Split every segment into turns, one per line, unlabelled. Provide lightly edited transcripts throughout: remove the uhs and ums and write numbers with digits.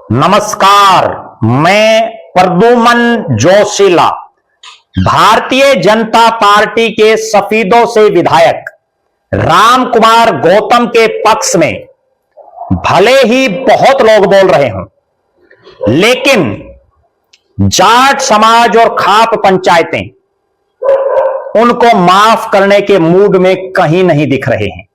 नमस्कार, मैं प्रद्युमन जोशीला भारतीय जनता पार्टी के सफीदों से विधायक राम कुमार गौतम के पक्ष में भले ही बहुत लोग बोल रहे हों, लेकिन जाट समाज और खाप पंचायतें उनको माफ करने के मूड में कहीं नहीं दिख रहे हैं।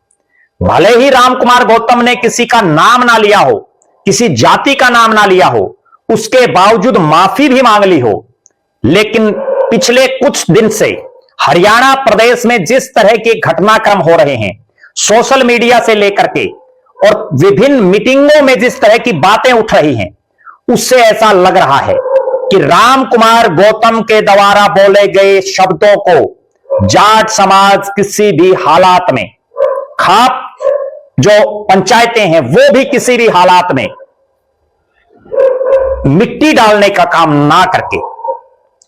भले ही राम कुमार गौतम ने किसी का नाम ना लिया हो, किसी जाति का नाम ना लिया हो, उसके बावजूद माफी भी मांग ली हो, लेकिन पिछले कुछ दिन से हरियाणा प्रदेश में जिस तरह के घटनाक्रम हो रहे हैं, सोशल मीडिया से लेकर के और विभिन्न मीटिंगों में जिस तरह की बातें उठ रही हैं, उससे ऐसा लग रहा है कि राम कुमार गौतम के द्वारा बोले गए शब्दों को जाट समाज किसी भी हालात में, खाप जो पंचायतें हैं वो भी किसी भी हालात में मिट्टी डालने का काम ना करके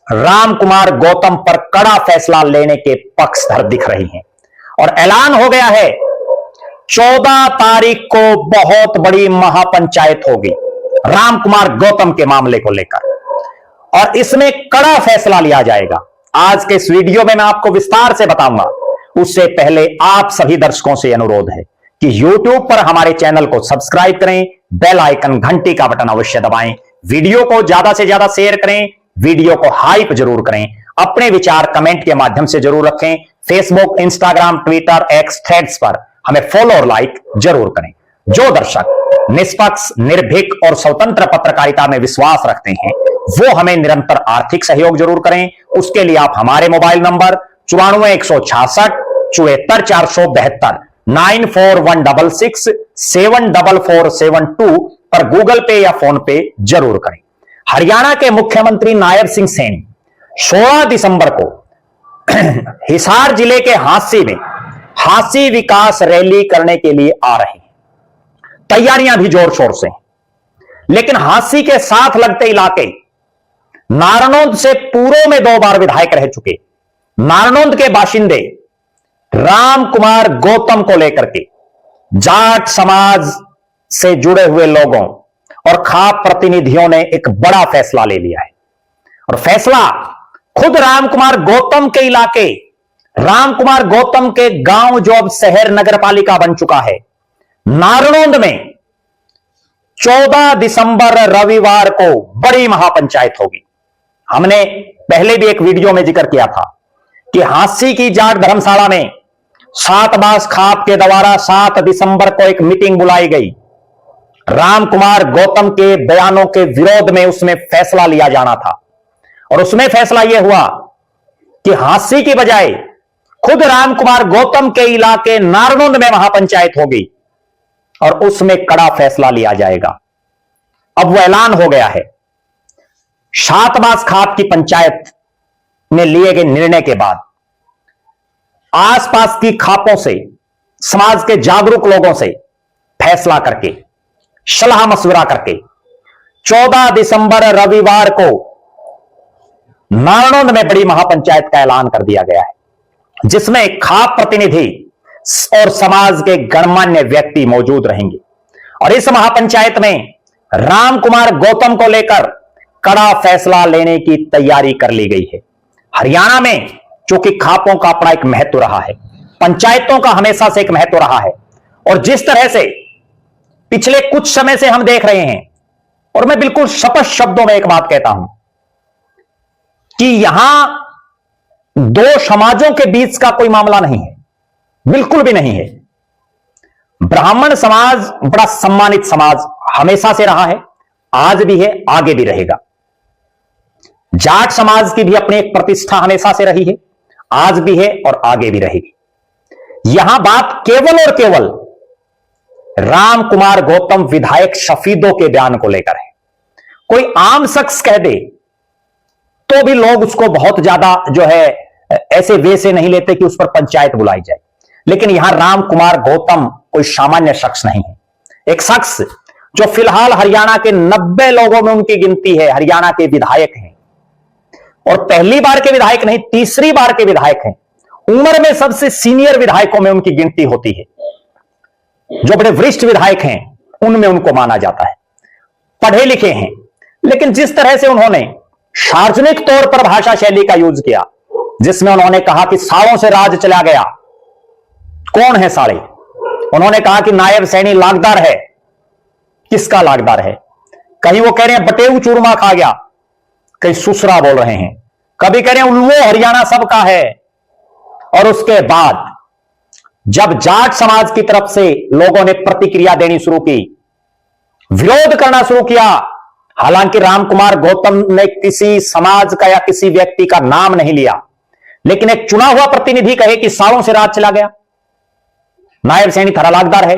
राम कुमार गौतम पर कड़ा फैसला लेने के पक्षधर दिख रही हैं। और ऐलान हो गया है 14 तारीख को बहुत बड़ी महापंचायत होगी राम कुमार गौतम के मामले को लेकर, और इसमें कड़ा फैसला लिया जाएगा। आज के इस वीडियो में मैं आपको विस्तार से बताऊंगा। उससे पहले आप सभी दर्शकों से अनुरोध है कि YouTube पर हमारे चैनल को सब्सक्राइब करें, बेल आइकन घंटी का बटन अवश्य दबाएं, वीडियो को ज्यादा से ज्यादा शेयर करें, वीडियो को हाइप जरूर करें, अपने विचार कमेंट के माध्यम से जरूर रखें। Facebook, Instagram, Twitter, x, threads पर हमें फॉलो और लाइक जरूर करें। जो दर्शक निष्पक्ष, निर्भीक और स्वतंत्र पत्रकारिता में विश्वास रखते हैं, वो हमें निरंतर आर्थिक सहयोग जरूर करें। उसके लिए आप हमारे मोबाइल नंबर 94 166 74 472 94 166 74472 पर गूगल पे या फोन पे जरूर करें। हरियाणा के मुख्यमंत्री नायब सिंह सैनी 16 दिसंबर को हिसार जिले के हांसी में हांसी विकास रैली करने के लिए आ रहे हैं। तैयारियां भी जोर शोर से, लेकिन हांसी के साथ लगते इलाके नारनौंद से पूर्व में 2 बार विधायक रह चुके नारनौंद के बाशिंदे राम कुमार गौतम को लेकर के जाट समाज से जुड़े हुए लोगों और खाप प्रतिनिधियों ने एक बड़ा फैसला ले लिया है। और फैसला खुद राम कुमार गौतम के इलाके, राम कुमार गौतम के गांव जो अब शहर नगर पालिका बन चुका है, नारनौंद में 14 दिसंबर रविवार को बड़ी महापंचायत होगी। हमने पहले भी एक वीडियो में जिक्र किया था कि हांसी की जाट धर्मशाला में 7 बास खाप के द्वारा 7 दिसंबर को एक मीटिंग बुलाई गई। राम कुमार गौतम के बयानों के विरोध में उसमें फैसला लिया जाना था, और उसमें फैसला यह हुआ कि हांसी की बजाय खुद राम कुमार गौतम के इलाके नारनौंद में महापंचायत होगी और उसमें कड़ा फैसला लिया जाएगा। अब वो ऐलान हो गया है। 7 बास खाप की पंचायत में लिए गए निर्णय के बाद आसपास की खापों से, समाज के जागरूक लोगों से फैसला करके, सलाह मशवरा करके 14 दिसंबर रविवार को नारनौंद में बड़ी महापंचायत का ऐलान कर दिया गया है, जिसमें खाप प्रतिनिधि और समाज के गणमान्य व्यक्ति मौजूद रहेंगे। और इस महापंचायत में राम कुमार गौतम को लेकर कड़ा फैसला लेने की तैयारी कर ली गई है। हरियाणा में चूंकि खापों का अपना एक महत्व रहा है, पंचायतों का हमेशा से एक महत्व रहा है, और जिस तरह से पिछले कुछ समय से हम देख रहे हैं, और मैं बिल्कुल स्पष्ट शब्दों में एक बात कहता हूं कि यहां 2 समाजों के बीच का कोई मामला नहीं है, बिल्कुल भी नहीं है। ब्राह्मण समाज बड़ा सम्मानित समाज हमेशा से रहा है, आज भी है, आगे भी रहेगा। जाट समाज की भी अपनी एक प्रतिष्ठा हमेशा से रही है, आज भी है और आगे भी रहेगी। यहां बात केवल और केवल राम कुमार गौतम विधायक शफीदों के बयान को लेकर है। कोई आम शख्स कह दे तो भी लोग उसको बहुत ज्यादा जो है ऐसे वे से नहीं लेते कि उस पर पंचायत बुलाई जाए, लेकिन यहां राम कुमार गौतम कोई सामान्य शख्स नहीं है। एक शख्स जो फिलहाल हरियाणा के 90 लोगों में उनकी गिनती है, हरियाणा के विधायक हैं, और पहली बार के विधायक नहीं, तीसरी बार के विधायक हैं। उम्र में सबसे सीनियर विधायकों में उनकी गिनती होती है। जो बड़े वरिष्ठ विधायक हैं उनमें उनको माना जाता है। पढ़े लिखे हैं, लेकिन जिस तरह से उन्होंने सार्वजनिक तौर पर भाषा शैली का यूज किया, जिसमें उन्होंने कहा कि सालों से राज चला गया। कौन है साले? उन्होंने कहा कि नायब सैनी लागदार है। किसका लागदार है? कहीं वो कह रहे हैं बटेऊ चूरमा खा गया, कहीं सुसरा बोल रहे हैं, कभी कह रहे हैं उल्लू हरियाणा सबका है। और उसके बाद जब जाट समाज की तरफ से लोगों ने प्रतिक्रिया देनी शुरू की, विरोध करना शुरू किया, हालांकि रामकुमार गौतम ने किसी समाज का या किसी व्यक्ति का नाम नहीं लिया, लेकिन एक चुना हुआ प्रतिनिधि कहे कि सालों से राज चला गया, नायब सैनी थारा लागदार है,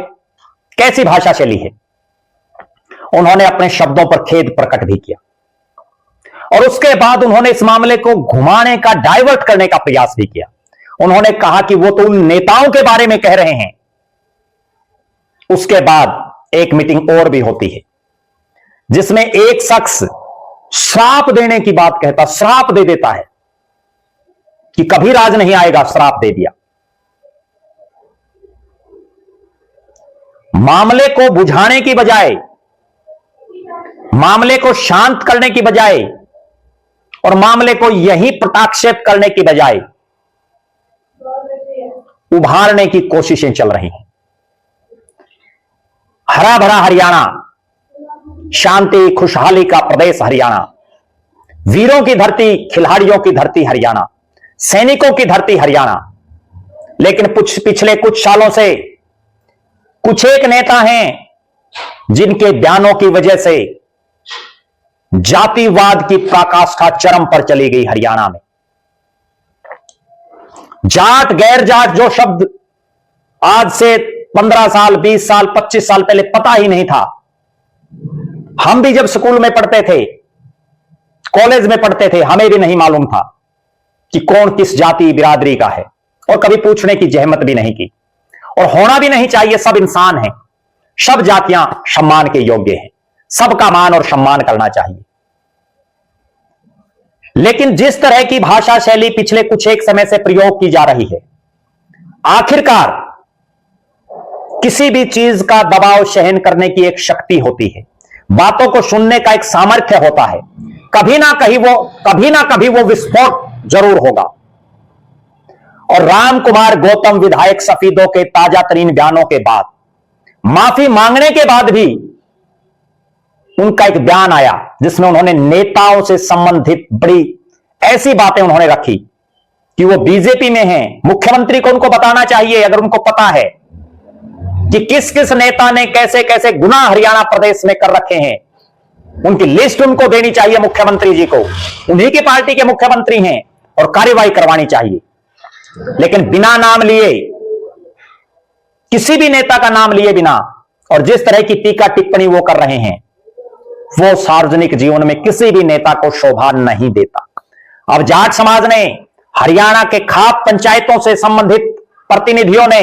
कैसी भाषा शैली है। उन्होंने अपने शब्दों पर खेद प्रकट भी किया और उसके बाद उन्होंने इस मामले को घुमाने का, डाइवर्ट करने का प्रयास भी किया। उन्होंने कहा कि वो तो उन नेताओं के बारे में कह रहे हैं। उसके बाद एक मीटिंग और भी होती है जिसमें एक शख्स श्राप देने की बात कहता, श्राप दे देता है कि कभी राज नहीं आएगा, श्राप दे दिया। मामले को बुझाने की बजाय, मामले को शांत करने की बजाय और मामले को यही प्रताक्षेप करने की बजाय उभारने की कोशिशें चल रही हैं। हरा भरा हरियाणा, शांति खुशहाली का प्रदेश हरियाणा, वीरों की धरती, खिलाड़ियों की धरती हरियाणा, सैनिकों की धरती हरियाणा। लेकिन पिछले कुछ सालों से कुछ एक नेता हैं जिनके बयानों की वजह से जातिवाद की पराकाष्ठा चरम पर चली गई हरियाणा में। जाट गैर जाट जो शब्द आज से 15 साल 20 साल 25 साल पहले पता ही नहीं था। हम भी जब स्कूल में पढ़ते थे, कॉलेज में पढ़ते थे, हमें भी नहीं मालूम था कि कौन किस जाति बिरादरी का है, और कभी पूछने की जहमत भी नहीं की, और होना भी नहीं चाहिए। सब इंसान हैं, सब जातियां सम्मान के योग्य हैं, सबका मान और सम्मान करना चाहिए। लेकिन जिस तरह की भाषा शैली पिछले कुछ एक समय से प्रयोग की जा रही है, आखिरकार किसी भी चीज का दबाव सहन करने की एक शक्ति होती है, बातों को सुनने का एक सामर्थ्य होता है। कभी ना कभी वो विस्फोट जरूर होगा। और रामकुमार गौतम विधायक सफीदों के ताजा तरीन बयानों के बाद, माफी मांगने के बाद भी उनका एक बयान आया जिसमें उन्होंने नेताओं से संबंधित बड़ी ऐसी बातें उन्होंने रखी कि वो बीजेपी में हैं। मुख्यमंत्री को उनको बताना चाहिए, अगर उनको पता है कि किस किस नेता ने कैसे कैसे गुनाह हरियाणा प्रदेश में कर रखे हैं, उनकी लिस्ट उनको देनी चाहिए मुख्यमंत्री जी को। उन्हीं की पार्टी के मुख्यमंत्री हैं और कार्रवाई करवानी चाहिए। लेकिन बिना नाम लिए, किसी भी नेता का नाम लिए बिना, और जिस तरह की टीका टिप्पणी वो कर रहे हैं, वो सार्वजनिक जीवन में किसी भी नेता को शोभा नहीं देता। अब जाट समाज ने, हरियाणा के खाप पंचायतों से संबंधित प्रतिनिधियों ने,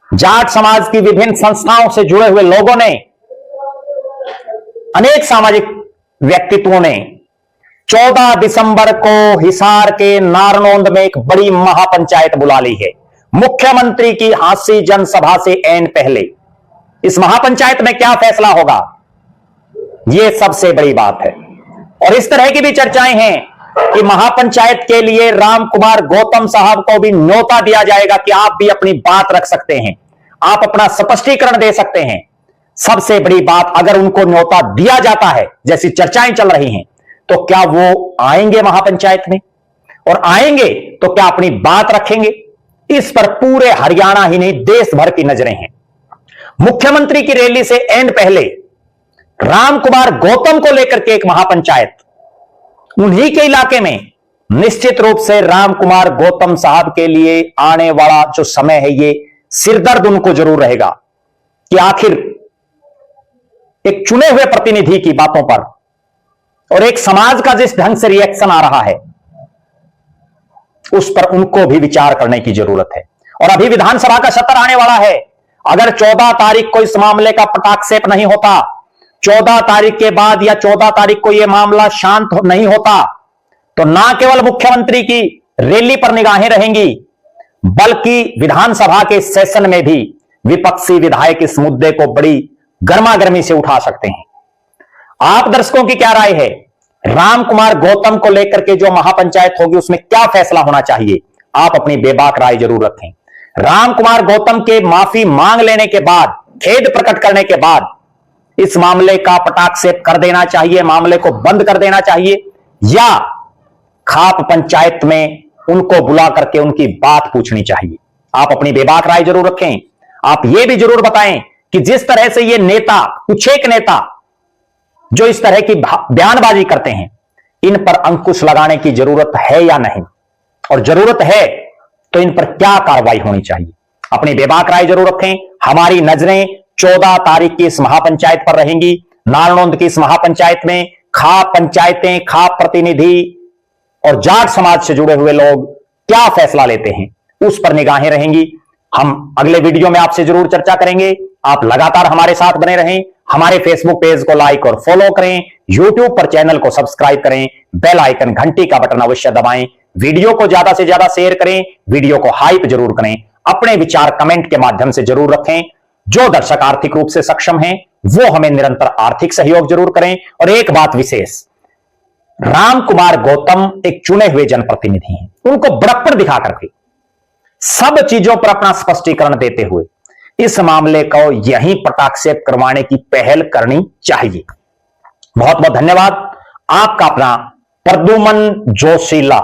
जाट समाज की विभिन्न संस्थाओं से जुड़े हुए लोगों ने, अनेक सामाजिक व्यक्तित्वों ने 14 दिसंबर को हिसार के नारनौंद में एक बड़ी महापंचायत बुला ली है, मुख्यमंत्री की हांसी जनसभा से ऐन पहले। इस महापंचायत में क्या फैसला होगा, यह सबसे बड़ी बात है। और इस तरह की भी चर्चाएं हैं कि महापंचायत के लिए रामकुमार गौतम साहब को भी न्योता दिया जाएगा कि आप भी अपनी बात रख सकते हैं, आप अपना स्पष्टीकरण दे सकते हैं। सबसे बड़ी बात, अगर उनको न्योता दिया जाता है, जैसी चर्चाएं चल रही हैं, तो क्या वो आएंगे महापंचायत में, और आएंगे तो क्या अपनी बात रखेंगे? इस पर पूरे हरियाणा ही नहीं, देश भर की नजरें हैं। मुख्यमंत्री की रैली से एंड पहले रामकुमार गौतम को लेकर के एक महापंचायत उन्हीं के इलाके में, निश्चित रूप से रामकुमार गौतम साहब के लिए आने वाला जो समय है, ये सिरदर्द उनको जरूर रहेगा कि आखिर एक चुने हुए प्रतिनिधि की बातों पर और एक समाज का जिस ढंग से रिएक्शन आ रहा है, उस पर उनको भी विचार करने की जरूरत है। और अभी विधानसभा का सत्र आने वाला है। अगर 14 तारीख को इस मामले का पटाक्षेप नहीं होता, 14 तारीख के बाद या 14 तारीख को यह मामला शांत नहीं होता, तो ना केवल मुख्यमंत्री की रैली पर निगाहें रहेंगी, बल्कि विधानसभा के सेशन में भी विपक्षी विधायक इस मुद्दे को बड़ी गर्मागर्मी से उठा सकते हैं। आप दर्शकों की क्या राय है? राम कुमार गौतम को लेकर के जो महापंचायत होगी उसमें क्या फैसला होना चाहिए? आप अपनी बेबाक राय जरूर रखें। राम कुमार गौतम के माफी मांग लेने के बाद, खेद प्रकट करने के बाद इस मामले का पटाक्षेप कर देना चाहिए, मामले को बंद कर देना चाहिए, या खाप पंचायत में उनको बुला करके उनकी बात पूछनी चाहिए? आप अपनी बेबाक राय जरूर रखें। आप यह भी जरूर बताएं कि जिस तरह से ये नेता, कुछ एक नेता जो इस तरह की बयानबाजी करते हैं, इन पर अंकुश लगाने की जरूरत है या नहीं, और जरूरत है तो इन पर क्या कार्रवाई होनी चाहिए? अपनी बेबाक राय जरूर रखें। हमारी नजरें 14 तारीख की इस महापंचायत पर रहेंगी। नारनौंद की इस महापंचायत में खाप पंचायतें, खाप प्रतिनिधि और जाट समाज से जुड़े हुए लोग क्या फैसला लेते हैं, उस पर निगाहें रहेंगी। हम अगले वीडियो में आपसे जरूर चर्चा करेंगे। आप लगातार हमारे साथ बने रहें। हमारे फेसबुक पेज को लाइक और फॉलो करें, यूट्यूब पर चैनल को सब्सक्राइब करें, बेल आइकन घंटी का बटन अवश्य दबाएं, वीडियो को ज्यादा से ज्यादा शेयर करें, वीडियो को हाइप जरूर करें, अपने विचार कमेंट के माध्यम से जरूर रखें। जो दर्शक आर्थिक रूप से सक्षम हैं वो हमें निरंतर आर्थिक सहयोग जरूर करें। और एक बात विशेष, राम कुमार गौतम एक चुने हुए जनप्रतिनिधि हैं, उनको बड़प्पन दिखा करके सब चीजों पर अपना स्पष्टीकरण देते हुए इस मामले को यहीं पटाक्षेप करवाने की पहल करनी चाहिए। बहुत बहुत धन्यवाद। आपका अपना प्रद्युमन जोशीला।